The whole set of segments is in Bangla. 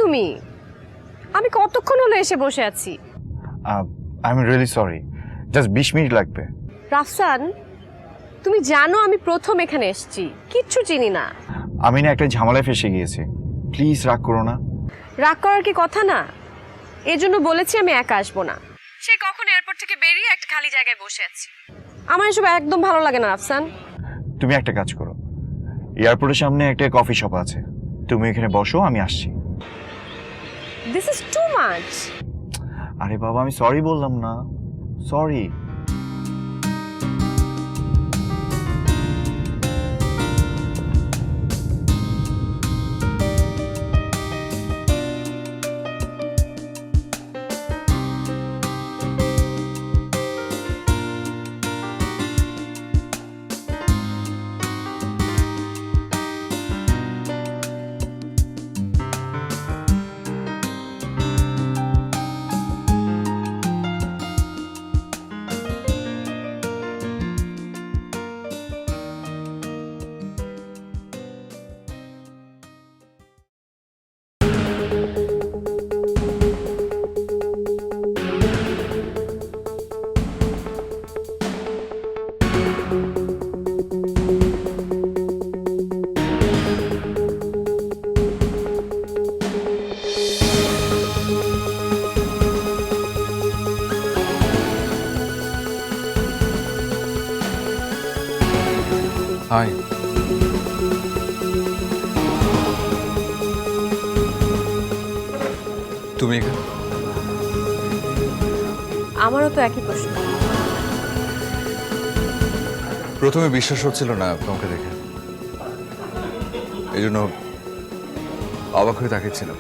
তুমি? আমি কতক্ষণ হলো এসে বসে আছি। I am really sorry, just 20 minute লাগবে। রাফসান, তুমি জানো আমি প্রথম এখানে এসেছি, কিচ্ছু চিনি না। আমি না একটা ঝামেলায় ফেসে গিয়েছি, প্লিজ রাগ করো না। রাগ করার কি কথা না, এজন্য বলেছি আমি একা আসবো না। সে কখন এয়ারপোর্ট থেকে বেরিয়ে একটা খালি জায়গায় বসে আছি। আমার এসব একদম ভালো লাগে না রাফসান। তুমি একটা কাজ করো, এয়ারপোর্টের সামনে একটা কফি শপ আছে, তুমি এখানে বসো, আমি আসছি। This is too much. আরে বাবা, আমি সরি বললাম না, সরি। হাই। তুমি এখানে? আমারও তো একই প্রশ্ন। প্রথমে বিশ্বাস হচ্ছিল না তোমাকে দেখে, এই জন্য অবাক হয়ে তাকিয়েছিলাম।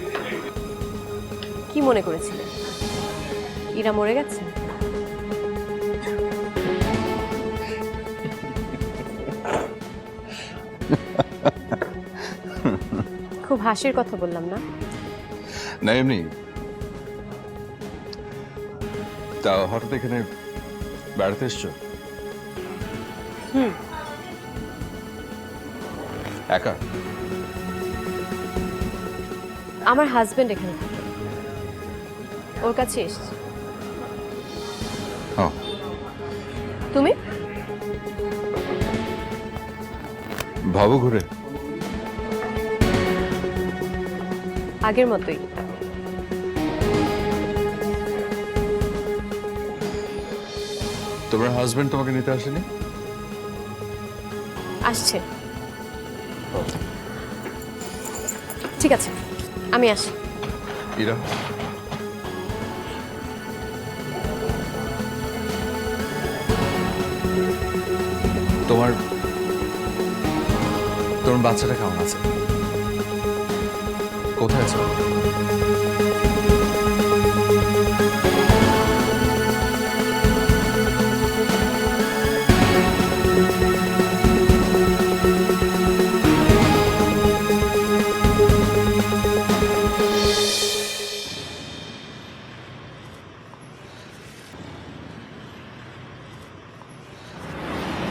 কি মনে করেছিলে ইরা মরে গেছে? খুব হাসির কথা বললাম না? না, এমনি। তা হঠাৎ এখানে বেড়াতে এসছো? একা? আমার হাজবেন্ড এখানে থাকে, ওর কাছে এসেছি। ও, তুমি? ভাবো ঘুরে। আগের মতোই। তোমার হাজবেন্ড তোমাকে নিতে আসেনি? আসছে। ঠিক আছে, আমি আসি। ইরা, তোমার তোমার বাচ্চাটা কেমন আছে? কোথায় আছে?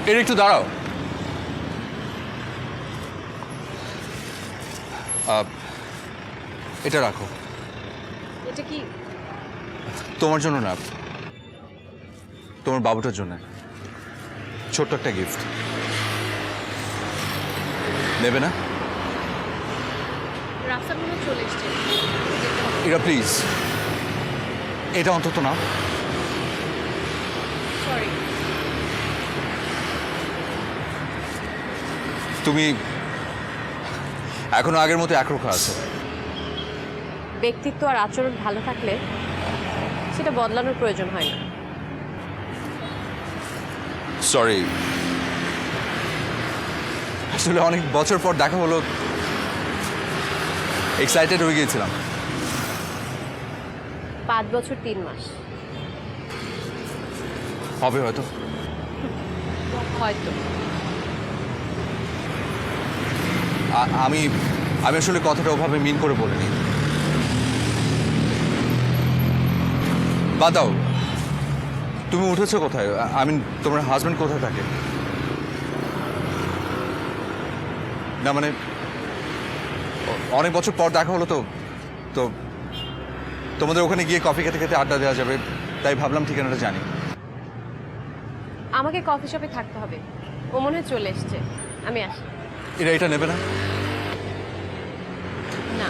এর একটু দাঁড়াও। এটা রাখো। এটা কি? তোমার জন্য না, তোমার বাবুটার জন্য ছোট্ট একটা গিফট। নেবে না? রাস্তা মনে চলে এসছে। এরা প্লিজ, এটা অন্তত না। সরি। তুমি এখনো আগের মতো একরোখা আছে। ব্যক্তিত্ব আর আচরণ ভালো থাকলে সেটা বদলানোর প্রয়োজন হয় না। সরি, আসলে অনেক বছর পর দেখা হলো, এক্সাইটেড হয়ে গিয়েছিলাম। 5 বছর 3 মাস হবে হয়তো। হয়তো। আমি আমি আসলে কথাটা ওভাবে মিন করে বলিনি। বাদ দাও, তুমি উঠেছো কোথায়? আমি তোমার হাজবেন্ড কোথায় থাকে? না মানে অনেক বছর পর দেখা হলো তো, তো তোমাদের ওখানে গিয়ে কফি খেতে খেতে আড্ডা দেওয়া যাবে, তাই ভাবলাম ঠিকানাটা জানি। আমাকে কফি শপে থাকতে হবে, ও মনে হয় চলে এসছে, আমি আসি। এটা নেবে না? না।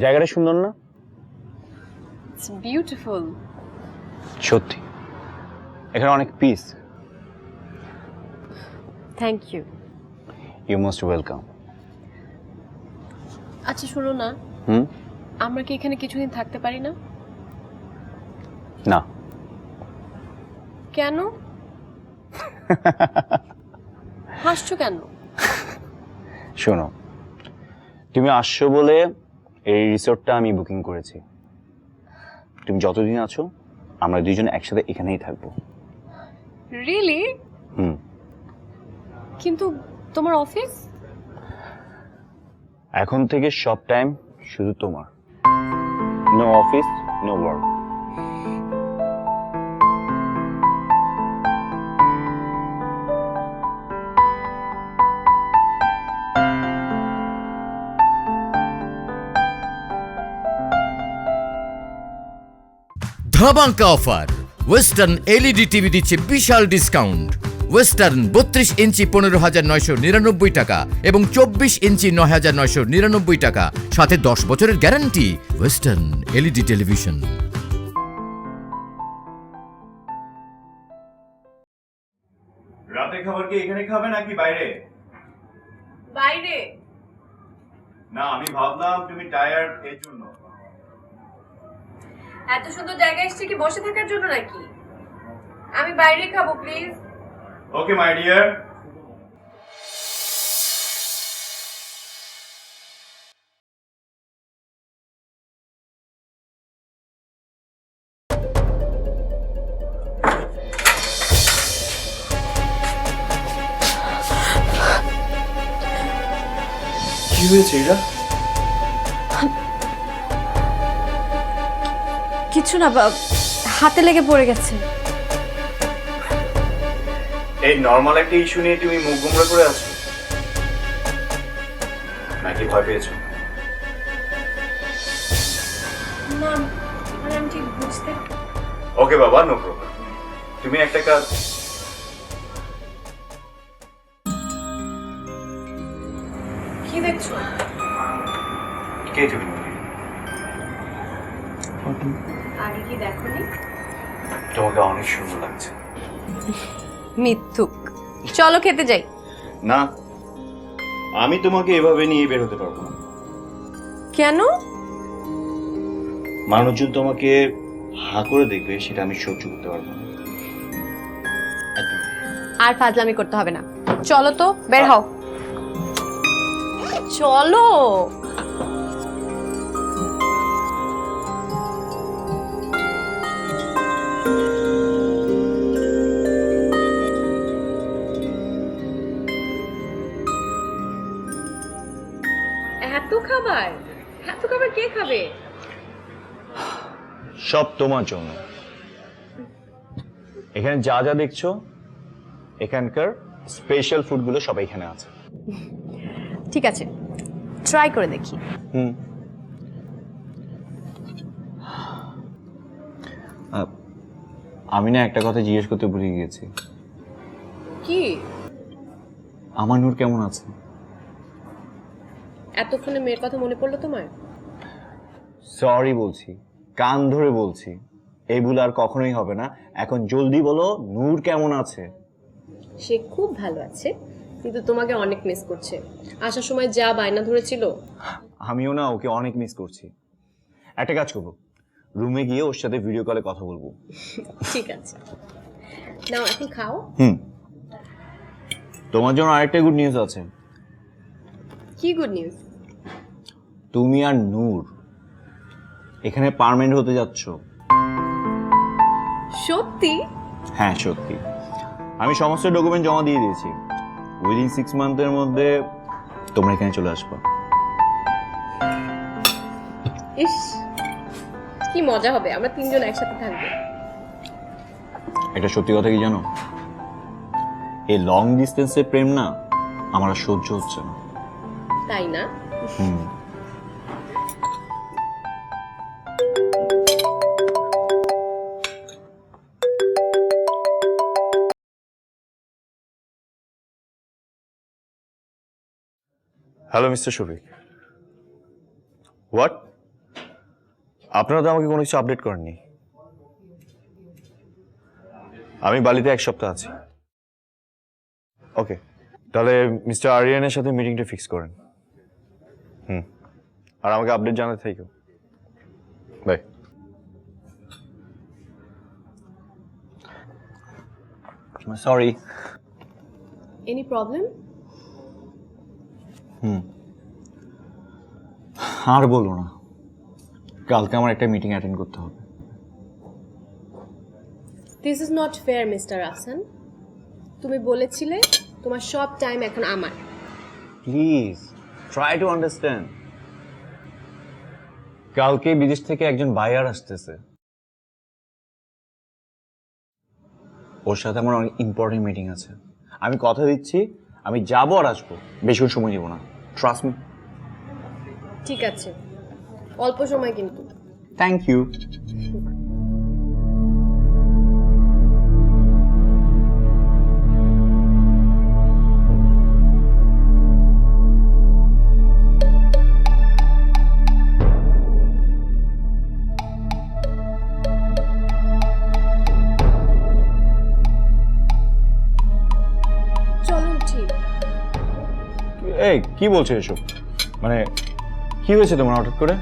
জায়গাটা সুন্দর না? It's beautiful. সত্যি এখানে অনেক peace. Thank you. You most welcome. আচ্ছা শোনো না, আমরা কি এখানে কিছুদিন থাকতে পারি না? না। কেন? হাসছো কেন? শোনো, তুমি আসছো বলে এই রিসোর্টটা আমি বুকিং করেছি। তুমি যতদিন আছো আমরা দুইজন একসাথে এখানেই থাকবো। রিয়েলি? হুম। কিন্তু তোমার অফিস? এখন থেকে সব টাইম শুধু তোমার। No office, no work. ধামাকা অফার, ওয়েস্টার্ন এলইডি টিভি দিচ্ছে বিশাল ডিসকাউন্ট। ওয়েস্টার্ন 32 ইঞ্চি 15,999 টাকা এবং 24 ইঞ্চি 9,999 টাকা, সাথে 10 বছরের গ্যারান্টি। Western LED television. রাতের খাবার কি এখানে খাবে নাকি বাইরে? বাইরে। না, আমি ভাবলাম তুমি টায়ার্ড এর জন্য। এত সুন্দর জায়গায় এসেছি কি বসে থাকার জন্য নাকি? আমি বাইরে খাবো প্লিজ। Okay my dear. কি হয়েছে এরা? কিছু না, হাতে লেগে পড়ে গেছে। এই নরমাল একটা ইস্যু নিয়ে তুমি মুখ গোমড়া করে আছো নাকি ভয় পেয়েছো? না, আমি ঠিক বুঝতে। ওকে বাবা, নো প্রবলেম। তুমি একটা কাজ, কি দেখছো? কে তুমি? আগে কি দেখোনি? তোমাকে অনেক সুন্দর লাগছে। মিথ্যুক। চলো খেতে যাই। না, আমি তোমাকে এভাবে নিয়ে বের হতে পারবো না। কেন? মানুষজন তোমাকে হা করে দেখবে, সেটা আমি সহ্য করতে পারবো না। আর ফাজলামি করতে হবে না, চলো তো, বের হও। চলো। এত খাবার কে খাবে? সব তোমার জন্য। এখানে যা যা দেখছো এখানকার স্পেশাল ফুডগুলো সব এখানে আছে। ঠিক আছে, ট্রাই করে দেখি। আমি না একটা কথা জিজ্ঞেস করতে ভুলে গিয়েছি। কি? আমার নূর কেমন আছে? এতক্ষণে মেয়ের কথা মনে পড়লো তোমার? সরি বলছি, কান ধরে বলছি, এই ভুল আর কখনোই হবে না। এখন জলদি বলো, নূর কেমন আছে? সে খুব ভালো আছে, কিন্তু তোমাকে অনেক মিস করছে। আসার সময় যা বায়না ধরেছিল। আমিও না ওকে অনেক মিস করছি। একটা কাজ করবো, রুমে গিয়ে ওর সাথে ভিডিও কলে কথা বলবো। ঠিক আছে, নাও এখন খাও। তোমার জন্য আরেকটা গুড নিউজ আছে। কি গুড নিউজ? তুমি আর নূর এখানে পার্মানেন্ট হতে যাচ্ছ। সত্যি? হ্যাঁ সত্যি, আমি সমস্ত ডকুমেন্ট জমা দিয়ে দিয়েছি। উইদিন 6 মান্থের মধ্যে তোমরা এখানে চলে আসবে। ইস, কি মজা হবে, আমরা তিনজন একসাথে থাকবো। একটা সত্যি কথা কি জানো, এই লং ডিস্টেন্সের প্রেম না আমার আর সহ্য হচ্ছে না। তাই না? Hello mister Shafiq. হোয়াট? আপনারা তো আমাকে কোনো কিছু আপডেট করেননি। আমি বালিতে 1 সপ্তাহ আছি। ওকে, তাহলে মিস্টার আরিয়ানের সাথে মিটিংটা ফিক্স করেন। আর আমাকে আপডেট জানাতে থাকো। বাই। সরি। Any problem? আর বলো না, কালকে আমার একটা মিটিং অ্যাটেন্ড করতে হবে। This is not fair mister Ahsan. তুমি বলেছিলে তোমার সব টাইম এখন আমার। Please try to understand. কালকে বিদেশ থেকে একজন বায়ার আসতেছে, ওর সাথে আমার অনেক ইম্পর্টেন্ট মিটিং আছে। আমি কথা দিচ্ছি, আমি যাবো আর আসবো, বেশিক্ষণ সময় নেবো না। Trust me. ঠিক আছে, অল্প সময় কিন্তু। Thank you. চলো ঠিক। এই কি বলছো এসব? মানে কি হয়েছে তোমার হঠাৎ করে?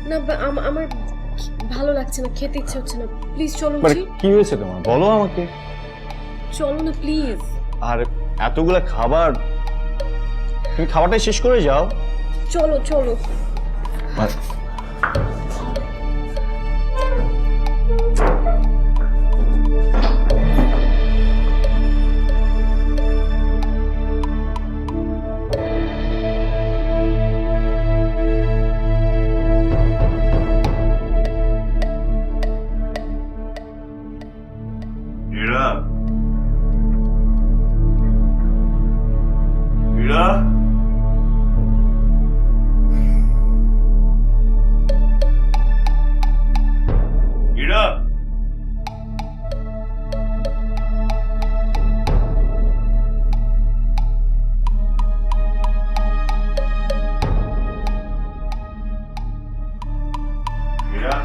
না আমার ভালো লাগছে না, খেতে ইচ্ছে হচ্ছে না। প্লিজ চলো মানে ঠিক। কি হয়েছে তোমার, বলো আমাকে। চলো না প্লিজ। আর এতগুলা খাবার, তুমি খাবারটা শেষ করে যাও। চলো চলো। ইরা, ইরা, ইরা। ইরা।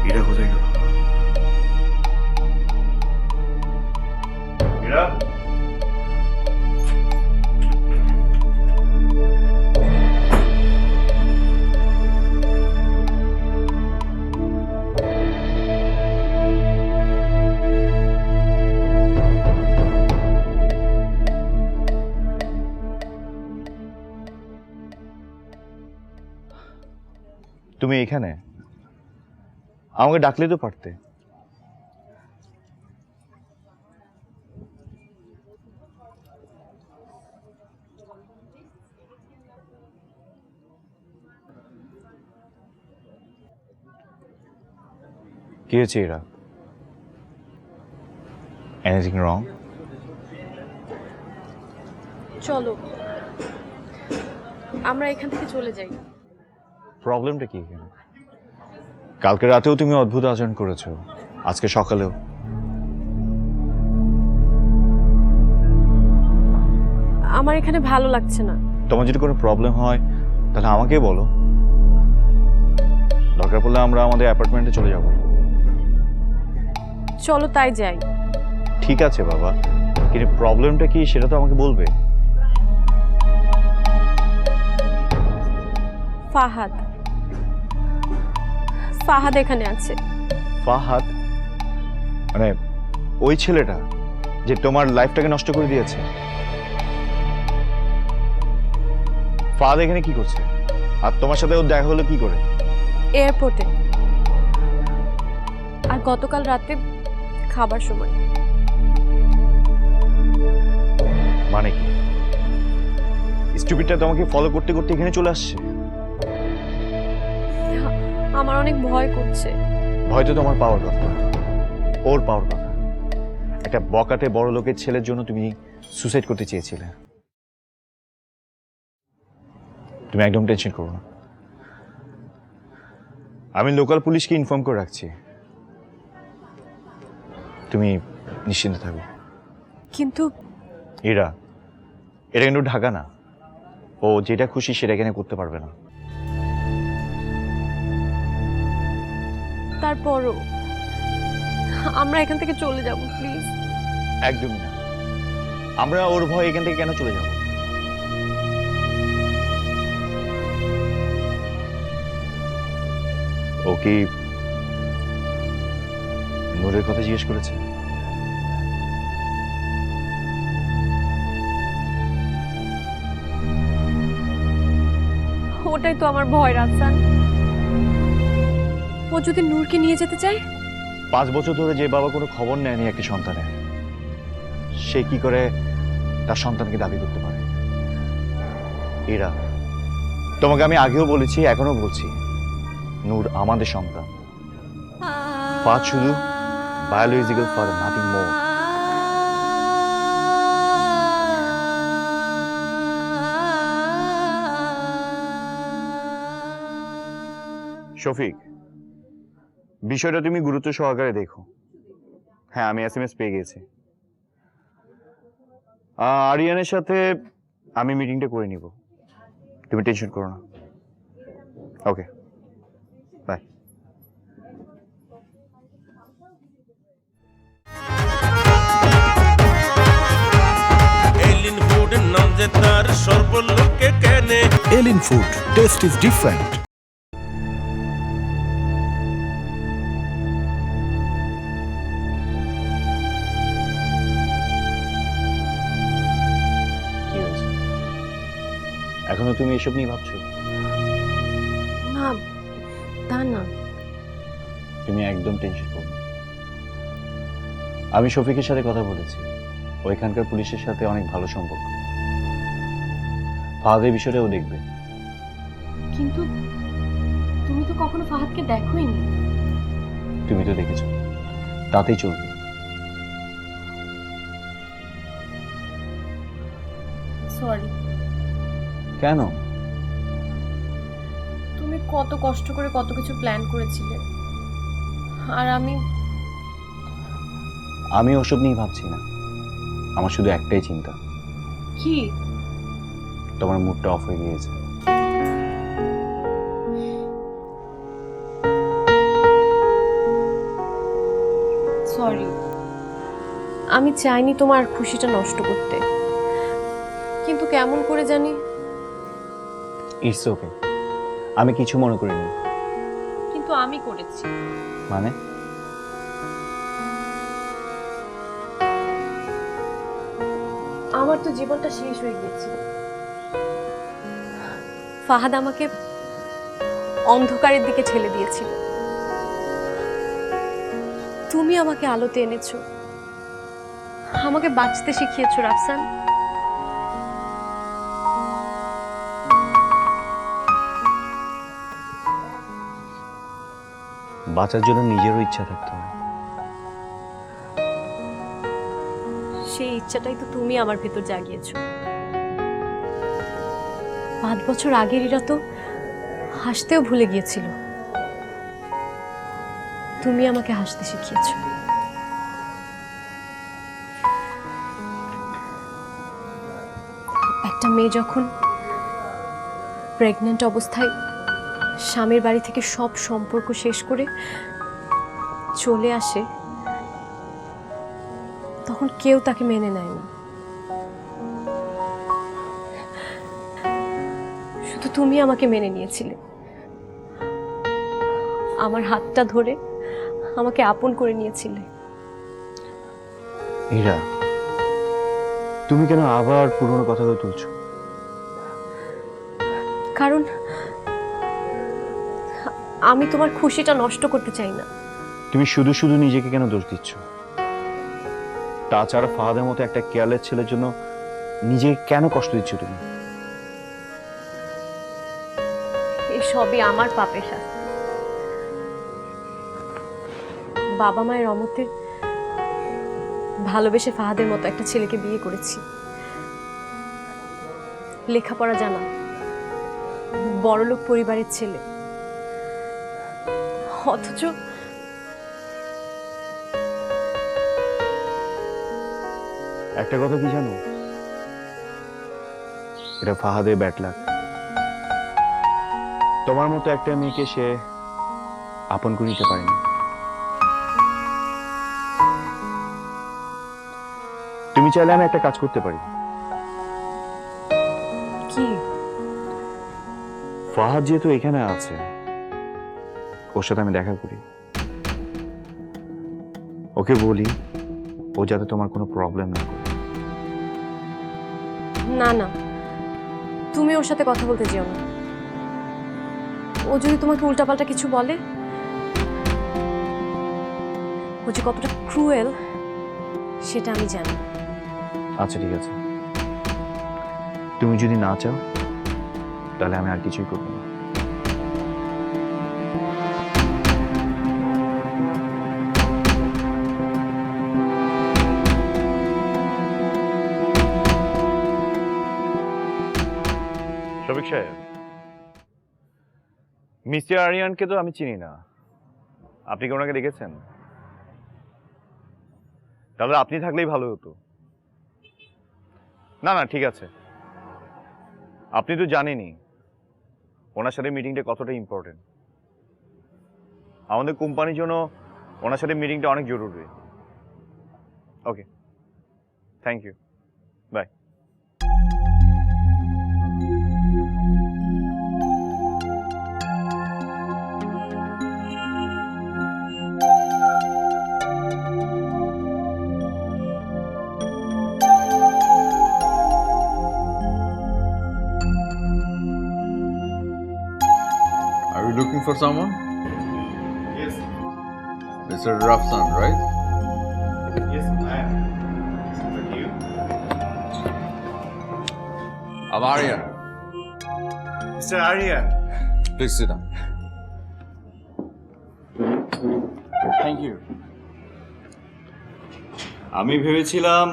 ইরা কোথায় গেল? ইরা। তুমি এখানে? আমাকে ডাকলে তো পারতে। কি হয়েছে এরা? Anything wrong? চলো আমরা এখান থেকে চলে যাই। প্রবলেমটা কি এখানে? কালকে রাতেও তুমি অদ্ভুত আচরণ করেছো, আজকে সকালেও। আমার এখানে ভালো লাগছে না। তোমার যদি কোনো প্রবলেম হয় তাহলে আমাকে বলো, দরকার পড়লে আমরা আমাদের অ্যাপার্টমেন্টে চলে যাব। চলো তাই যাই। ঠিক আছে বাবা, কিন্তু প্রবলেমটা কি সেটা তো আমাকে বলবে। ফাহাদ ফাহাদ এখানে আছে। ফাহাদ? মানে ওই ছেলেটা যে তোমার লাইফটাকে নষ্ট করে দিয়েছে? ফাহাদ এখানে কি করছে? আর তোমার সাথে ওর দেখা হলো কি করে? এয়ারপোর্টে, আর গতকাল রাতে খাবার সময়। মানে কি স্টুপিডটা তোমাকে ফলো করতে করতে এখানে চলে আসছে? আমার অনেক ভয় করছে। ভয় তো তোমার পাওয়ার কথা, ওর পাওয়ার কথা। একটা বকাটে বড় লোকের ছেলের জন্য তুমি সুসাইড করতে চেয়েছিলে। তুমি একদম টেনশন করো না, আমি লোকাল পুলিশকে ইনফর্ম করে রাখছি, তুমি নিশ্চিন্তে থাকো। কিন্তু এটা কিন্তু ঢাকা না, ও যেটা খুশি সেটা এখানে করতে পারবে না। তারপরও আমরা এখান থেকে চলে যাব প্লিজ। একদমই না, আমরা ওর ভয় এখান থেকে কেন চলে যাব? ও কি নূরের কথা জিজ্ঞেস করেছে? ওটাই তো আমার ভয় রাফসান। ও যদি নূরকে নিয়ে যেতে চায়? 5 বছর ধরে যে বাবা কোনো খবর নেয়নি একটি সন্তানের, সে কি করে তার সন্তানকে দাবি করতে পারে? এরা তোমাকে আমি আগেও বলেছি, এখনো বলছি, নূর আমাদের সন্তান। ফাদ শুধু biological father, nothing more. Shafiq, বিষয়টা তুমি গুরুত্ব সহকারে দেখো। হ্যাঁ, আমি SMS পেয়ে গেছি। আরিয়ানের সাথে আমি মিটিংটা করে নিব, তুমি টেনশন করো না। ওকে, বাই। এলিন ফুড নাম যে তার সর্বলোকে কেনে। Alien Food. Taste is different. কি হয়েছে? এখনো তুমি এসব নিয়ে ভাবছো? না, তা না। তুমি একদম টেনশন করো না। আমি শফিকের সাথে কথা বলেছি, ওইখানকার পুলিশের সাথে অনেক ভালো সম্পর্ক। ফাহাদের বিষয়টাও দেখবে। কিন্তু তুমি তো কখনো ফাহাদকে দেখোইনি। তুমি তো দেখেছো, তাতেই চলবে। সরি। কেন? তুমি কত কষ্ট করে কত কিছু প্ল্যান করেছিলে, আর আমি ওসব নিয়ে ভাবছি না, আমার শুধু একটাই চিন্তা, কি? তোমার মুডটা অফ হয়ে গিয়েছে। সরি, আমি চাইনি তোমার খুশিটা নষ্ট করতে, কিন্তু কেমন করে জানি। ইটস ওকে, আমি কিছু মনে করিনি। কিন্তু আমি করেছি। মানে? আমার তো জীবনটা শেষ হয়ে গিয়েছিল। ফাহাদ আমাকে অন্ধকারের দিকে ঠেলে দিয়েছিল, তুমি আমাকে আলোতে এনেছো, আমাকে বাঁচতে শিখিয়েছো রাফসান। বাঁচার জন্য নিজেরও ইচ্ছা থাকতে হয়। সেই ইচ্ছাটাই তো তুমি আমার ভেতর জাগিয়েছো। 5 বছর আগের এরা তো হাসতেও ভুলে গিয়েছিল। তুমি আমাকে হাসতে শিখিয়েছো। একটা মেয়ে যখন প্রেগন্যান্ট অবস্থায় স্বামীর বাড়ি থেকে সব সম্পর্ক শেষ করে চলে আসে, তখন কেউ তাকে মেনে নেয় না। শুধু তুমি আমাকে মেনে নিয়েছিলে, আমার হাতটা ধরে আমাকে আপন করে নিয়েছিলে। ইরা, তুমি কেন আবার পুরনো কথাগুলো তুলছো? কারণ আমি তোমার খুশিটা নষ্ট করতে চাই না। তুমি শুধু শুধু নিজেকে কেন দোষ দিচ্ছ? তাছাড়া ফাহাদের মতো একটা কেয়ারলেস ছেলের জন্য নিজেকে কেন কষ্ট দিচ্ছ তুমি? এসবই আমার পাপের শাস্তি। বাবা মায়ের অমতে ভালোবেসে ফাহাদের মতো একটা ছেলেকে বিয়ে করেছি। লেখাপড়া জানা, বড়লোক পরিবারের ছেলে, অথচ একটা কথা কি জানো, এটা ফাহাদের ব্যাড লাক। তোমার মতো একটা মেয়েকে সে আপন করে নিতে পারেনি। তুমি চাইলে আমি একটা কাজ করতে পারি। কি? ফাহাদ যেহেতু এখানে আছে, ওর সাথে আমি দেখা করি, ওকে বলি ও যাতে তোমার কোনো প্রবলেম না করে। না না, তুমি ওর সাথে কথা বলতে যেও না। ও যদি তোমাকে উল্টাপাল্টা কিছু বলে, ও যে কতটা ক্রুয়েল সেটা আমি জানি। আচ্ছা ঠিক আছে, তুমি যদি না চাও তাহলে আমি আর কিছুই করবো না। শফিক সাহেব, মিস্টার আরিয়ানকে তো আমি চিনি না, আপনি কি ওনাকে দেখেছেন? তাহলে আপনি থাকলেই ভালো হতো। না না ঠিক আছে, আপনি তো জানেনই ওনার সাথে মিটিংটা কতটা ইম্পর্টেন্ট। আমাদের কোম্পানির জন্য ওনার সাথে মিটিংটা অনেক জরুরি। Okay, thank you, bye. Are you looking for someone? Yes. Mr. Rafsan, right? Yes, I am. But you? I'm Aryan. Mr. Aryan. Please sit down. Thank you. আমি ভেবেছিলাম,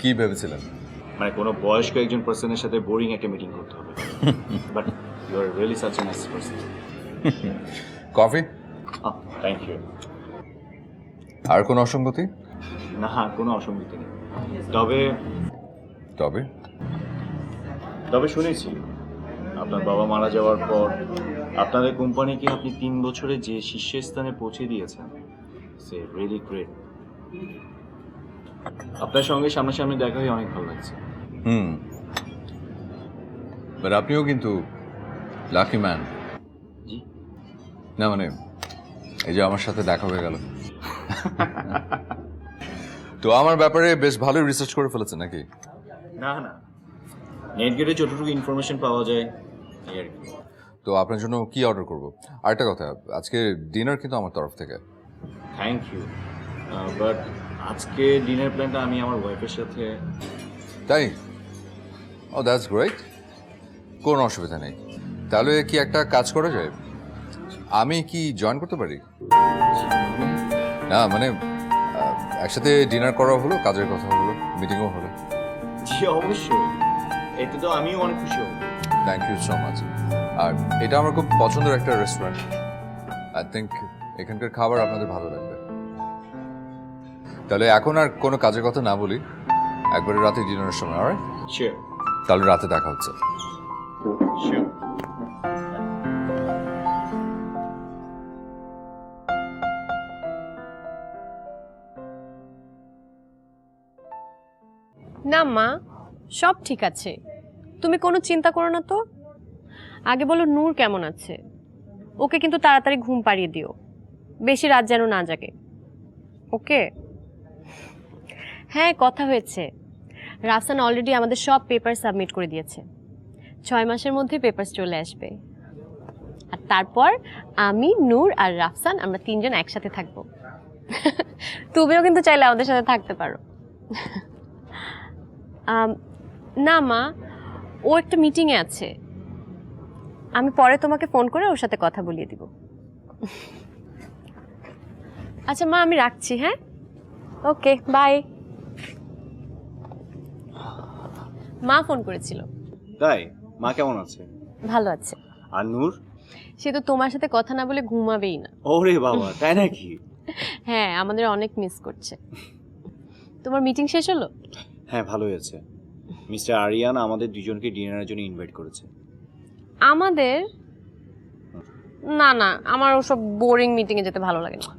কি ভেবেছিলেন? মানে কোনো বয়স্ক একজন পার্সনের সাথে বোরিং একটা মিটিং করতে হবে, but you are really such a nice person. Coffee? Thank you. আর কোনো অসঙ্গতি? না, কোনো অসঙ্গতি নেই। তবে তবে তবে শুনেছি আপনার বাবা মারা যাওয়ার পর আপনাদের কোম্পানিকে আপনি 3 বছরে যে শীর্ষস্থানে পৌঁছে দিয়েছেন, সে রিয়েলি গ্রেট। আপনার সঙ্গে সামনাসামনি দেখা হয়ে অনেক ভালো লাগছে। বাট আপনিও কিন্তু লাকি ম্যান। জি? না মানে এই যে আমার সাথে দেখা হয়ে গেল, তো আমার ব্যাপারে বেশ ভালোই রিসার্চ করে ফেলেছে নাকি? না না, নেট গেটে যতটুকু ইনফরমেশন পাওয়া যায় এই আর কি। তো আপনার জন্য কি অর্ডার করব? আরেকটা কথা, আজকে ডিনার কিন্তু আমার তরফ থেকে। থ্যাংক ইউ, বাট আজকে ডিনার প্ল্যানটা আমি আমার ওয়াইফের সাথে। তাই? ও দ্যাটস গ্রেট, কোনো অসুবিধা নেই। তাহলে কি একটা কাজ করা যায়, আমি কি জয়েন করতে পারি? না মানে একসাথে ডিনার করা হলো, কাজের কথা হলো, মিটিংও হলো। জি অবশ্যই, এতে তো আমিও অনেক খুশি হব। Thank you so much. আর এটা আমার খুব পছন্দের একটা রেস্টুরেন্ট। আই থিঙ্ক এখানকার খাবার আপনাদের ভালো লাগবে। তাহলে এখন আর কোনো কাজের কথা না বলি, একবারে রাতে ডিনারের সময়। অলরাইট, শিওর তাহলে রাতে দেখা হচ্ছে। শিওর। না মা, সব ঠিক আছে, তুমি কোনো চিন্তা করো না তো। আগে বলো নূর কেমন আছে? ওকে কিন্তু তাড়াতাড়ি ঘুম পাড়িয়ে দিও, বেশি রাত যেন না জাগে। ওকে? হ্যাঁ, কথা হয়েছে। রাফসান অলরেডি আমাদের সব পেপার সাবমিট করে দিয়েছে। 6 মাসের মধ্যে পেপার চলে আসবে। আর তারপর আমি, নূর আর রাফসান আমরা 3 জন একসাথে থাকবো। তুমিও কিন্তু চাইলে আমাদের সাথে থাকতে পারো। না মা, ও একটা মিটিংয়ে আছে, আমি পরে তোমাকে ফোন করে ওর সাথে কথা বলিয়ে দিব। আচ্ছা মা, আমি রাখছি। হ্যাঁ, ওকে, বাই। মা ফোন করেছিল। তাই? মা কেমন আছে? ভালো আছে। আর নূর? সে তো তোমার সাথে কথা না বলে ঘুমাবেই না। ওরে বাবা, তাই নাকি? হ্যাঁ, আমাদের অনেক মিস করছে। তোমার মিটিং শেষ হলো? হ্যাঁ, ভালো হয়েছে। মিস্টার আরিয়ান আমাদের দুজনকে ডিনারের জন্য ইনভাইট করেছে। আমাদের? না না, আমার ওসব বোরিং মিটিংয়ে যেতে ভালো লাগে না।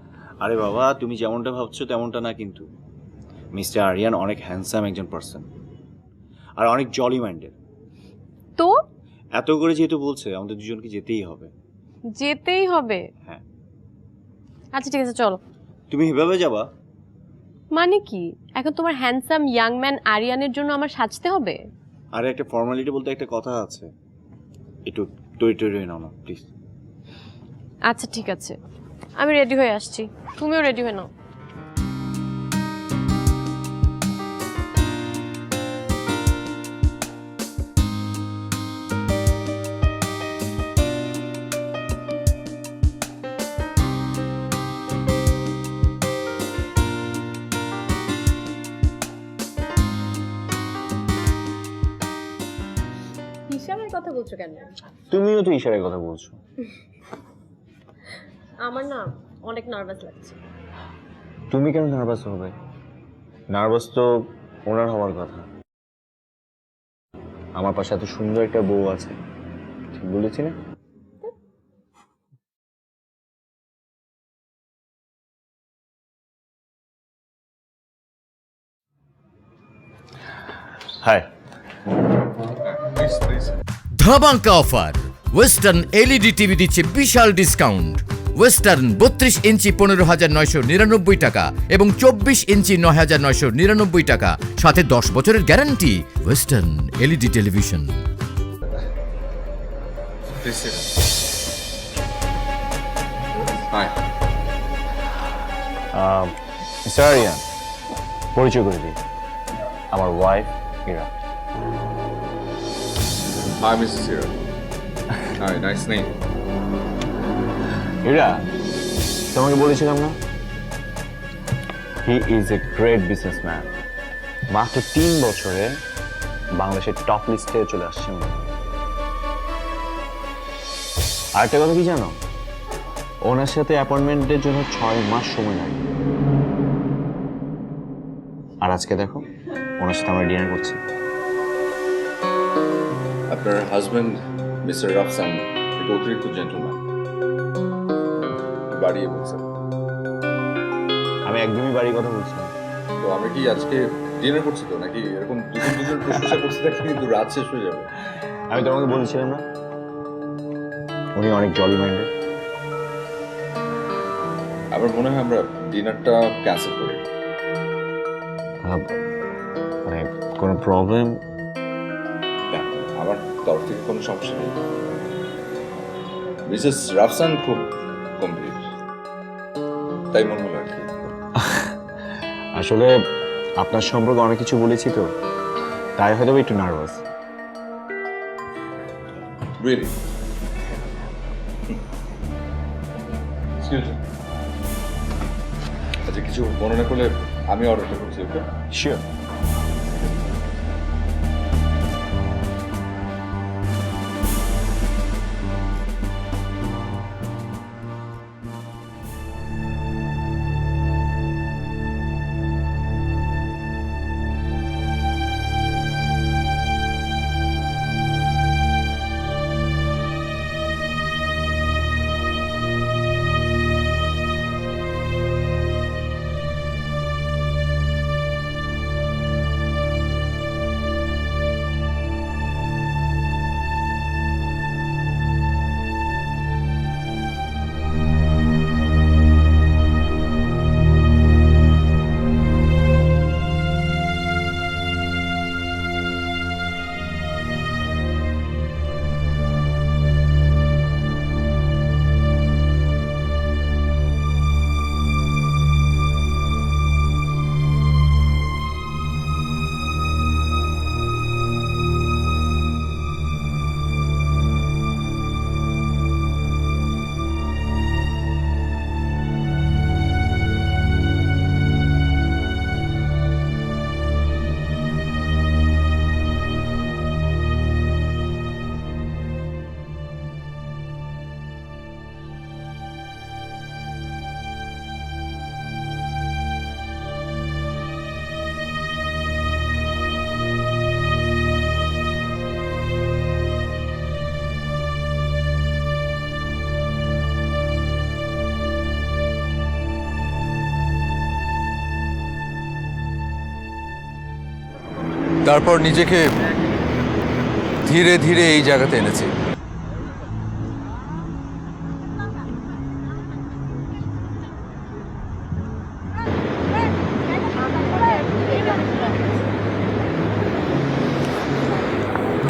আরে বাবা, তুমি যেমনটা ভাবছো তেমনটা না কিন্তু। মিস্টার আরিয়ান অনেক হ্যান্ডসাম একজন পার্সন, আর অনেক জলি মাইন্ডেড। তো এত করে যেহেতু বলছে, আমাদের দুজনকে যেতেই হবে। যেতেই হবে? হ্যাঁ। আচ্ছা ঠিক আছে, চলো। তুমি এভাবে যাবা? মানে কি, এখন তোমার হ্যান্ডসাম ইয়াং ম্যান আরিয়ানের জন্য আমার সাজতে হবে? আরে একটা ফর্মালিটি বলতে একটা কথা আছে, একটু তৈরি নাও না প্লিজ। আচ্ছা ঠিক আছে, আমি রেডি হয়ে আসছি, তুমিও রেডি হয়ে নাও। ইশারার কথা বলছো কেন? তুমিও তো ইশারায় কথা বলছো। আমার না অনেক নার্ভাস লাগছে। তুমি কেন নার্ভাস হবে? নার্ভাস তো ওনার হওয়ার কথা। আমার পাশে এত সুন্দর একটা বউ আছে, ঠিক বলেছি না? হাই। ধামাকা অফার, ওয়েস্টার্ন এলইডি টিভি দিচ্ছে বিশাল ডিসকাউন্ট। ওয়েস্টার্ন 32 ইঞ্চি 15,999 টাকা এবং 24 ইঞ্চি 9,999 টাকা, সাথে 10 বছরের guarantee. Western LED television. Mister Aryan, পরিচয় করে দিই, আমার wife Ira. Hi Mrs Hira. Hi, nice name. Ira, তোমাকে বলেছিলাম না, he is a great businessman. মাত্র 3 বছরে বাংলাদেশের টপ লিস্টে চলে আসছে উনি। আরেকটা কথা কি জানো, ওনার সাথে অ্যাপয়েন্টমেন্টের জন্য 6 মাস সময় লাগে। আর আজকে দেখো, ওনার সাথে আমরা ডিনার করছি। আপনার হাজবেন্ড মিস্টার রাফসান একটু অতিরিক্ত জেন্টলম্যান, বাড়িয়ে বলছেন। আমি একদমই বাড়ির কথা বলছি না। তো আমরা কি আজকে ডিনার করছি তো, নাকি এরকম দুজন প্রশংসা করছি দেখে কিন্তু রাত শেষ হয়ে যাবে? আমি তোমাকে বলেছিলাম না, উনি অনেক জলি মাইন্ডেড। আমার মনে হয় আমরা ডিনারটা ক্যান্সেল করি। মানে কোনো প্রবলেম? না, আমার তরফ থেকে কোনো সমস্যা নেই। মিসেস রাফসান খুব গম্ভীর, তাই মনে হলো আর কি। আসলে আপনার সম্পর্কে অনেক কিছু বলেছি তো, তাই হয়তো একটু নার্ভাস। রিয়েলি? আচ্ছা, কিছু মনে না করলে আমি অর্ডারটা করছি। ওকে, শিওর। তারপর নিজেকে ধীরে ধীরে এই জায়গাতে এনেছি।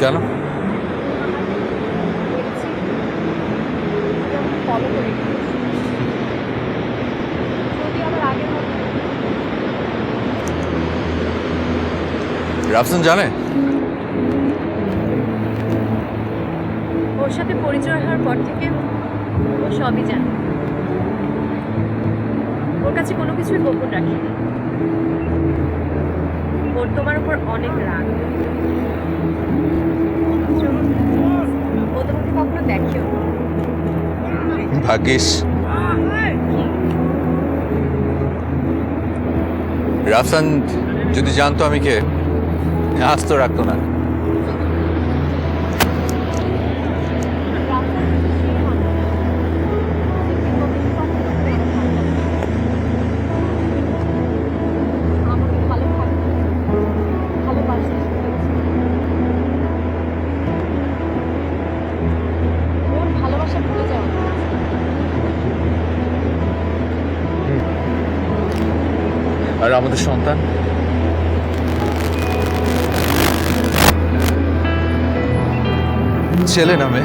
কেন? রাফসান জানে? ওর সাথে পরিচয় হওয়ার পর থেকে ও সবই জানে। ওর কাছে কোনো কিছুই গোপন রাখি না। ওর তোমার উপর অনেক রাগ। ও তোমাকে কখনো দেখেও না। ভাগ্যিস। রাফসান যদি জানতো আমি কে, আজ তো রাখতো না। আর আমাদের সন্তান ছেলে নামে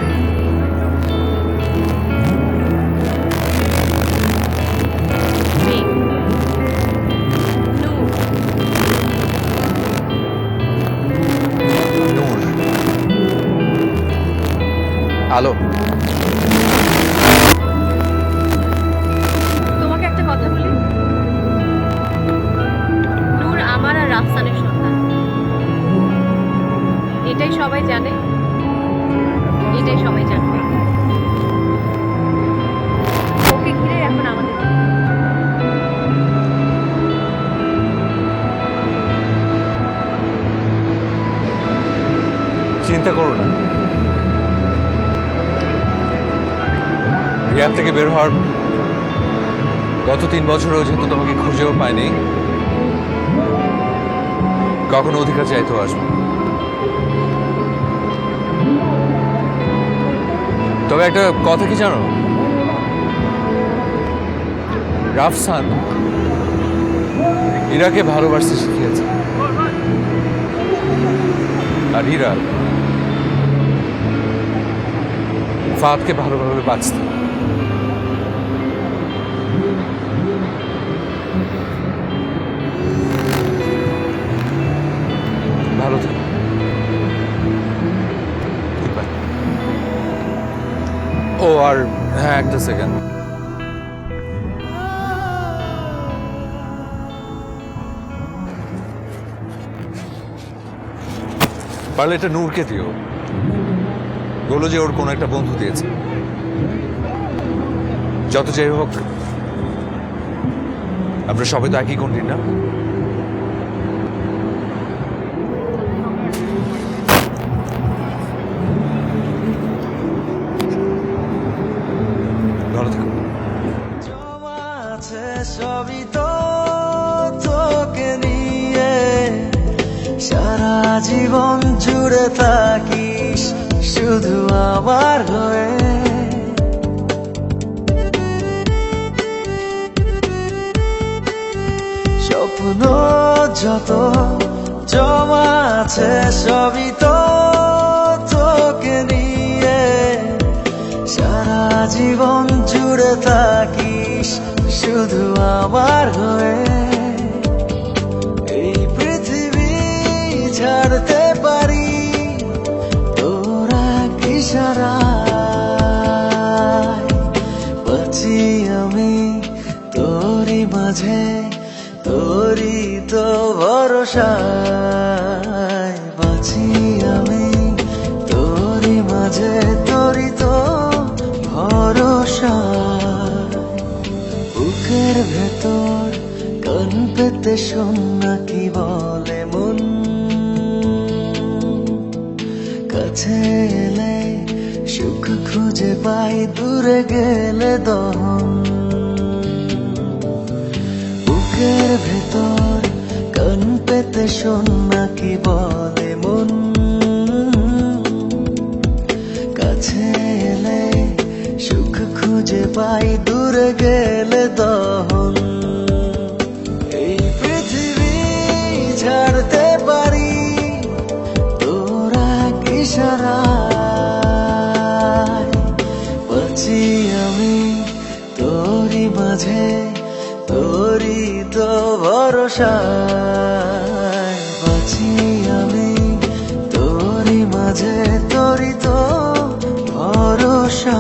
নূর। আলো, তোমাকে একটা কথা বলি, নূর আমার আর রাফসানের সন্তান। এটাই সবাই জানে, এটাই সবাই জানবে। ওকে ঘিরে এখন আমাদের চিন্তা করো না। রিয়াদ থেকে বের হওয়ার গত 3 বছরেও যেহেতু তোমাকে খুঁজেও পাইনি, কখনো অধিকার চাইতেও আসবে। তবে একটা কথা কি জানো, রাফসান ইরাকে ভালোবাসতে শিখিয়েছে, আর ইরা ফাদকে ভালোভাবে বাঁচতে। ভালো থেকো। Goodbye. ও আর হ্যাঁ, একটা সেকেন্ড। পারলে এটা নূরকে দিও, বলো যে ওর কোনো একটা বন্ধু দিয়েছে। যত যাই হোক, আমরা সবাই তো একই কন্ট্রি না। ভালো থেকো। সবই তো তোকে নিয়ে সারা জীবন জুড়ে থাকিস শুধু আমার হয়ে। স্বপ্ন যত জমা আছে সবই তো তোকে নিয়ে সারা জীবন জুড়ে থাকিস শুধু আমার হয়ে। এই পৃথিবী ছাড়তে পারি তোরা ইশারায়, বাঁচি আমি তোরই মাঝে, তোরই তো ভরসায়। বাঁচি আমি তোরই মাঝে, তোরই তো ভরসা। বুকের ভেতর কান পেতে শোন না কি বলে মন, কাছে এলে সুখ খুঁজে পাই, দূরে গেলে দহন। বুকের ভেতর কান পেতে শোন না কি বলে মন, কাছে এলে সুখ খুঁজে পাই, দূরে গেলে দহন। এই পৃথিবী ছাড়তে পারি তোরা ইশারায়, বাঁচি আমি তোরই মাঝে, তোরই তো ভরসায়। বাঁচি আমি তোরই মাঝে, তোরই তো ভরসা।